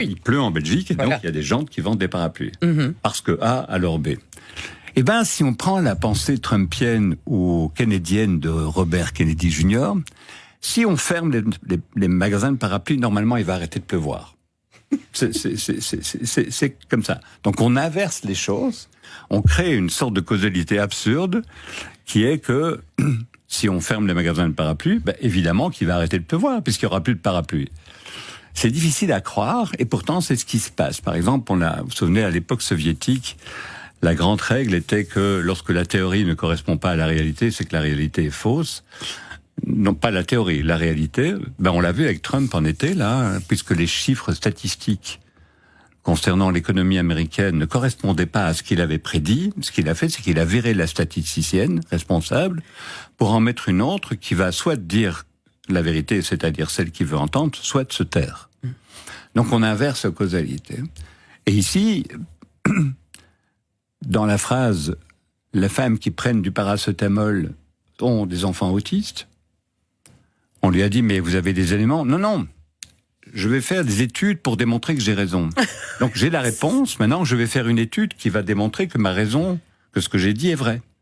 Il pleut en Belgique et donc il y a des gens qui vendent des parapluies. Parce que A alors B. Eh ben, si on prend la pensée trumpienne ou kennedienne de Robert Kennedy Jr., si on ferme les magasins de parapluies, normalement, il va arrêter de pleuvoir. C'est comme ça. Donc on inverse les choses, on crée une sorte de causalité absurde qui est que si on ferme les magasins de parapluies, ben, évidemment qu'il va arrêter de pleuvoir puisqu'il n'y aura plus de parapluies. C'est difficile à croire, et pourtant c'est ce qui se passe. Par exemple, vous vous souvenez, à l'époque soviétique, la grande règle était que lorsque la théorie ne correspond pas à la réalité, c'est que la réalité est fausse. Non, pas la théorie, la réalité. Ben, on l'a vu avec Trump en été, là, puisque les chiffres statistiques concernant l'économie américaine ne correspondaient pas à ce qu'il avait prédit. Ce qu'il a fait, c'est qu'il a viré la statisticienne responsable pour en mettre une autre qui va soit dire la vérité, c'est-à-dire celle qu'il veut entendre, soit se taire. Donc on inverse la causalité. Et ici, dans la phrase « les femmes qui prennent du paracétamol ont des enfants autistes », on lui a dit « mais vous avez des éléments ?» Non, non, je vais faire des études pour démontrer que j'ai raison. Donc j'ai la réponse, maintenant je vais faire une étude qui va démontrer que ma raison, que ce que j'ai dit est vrai.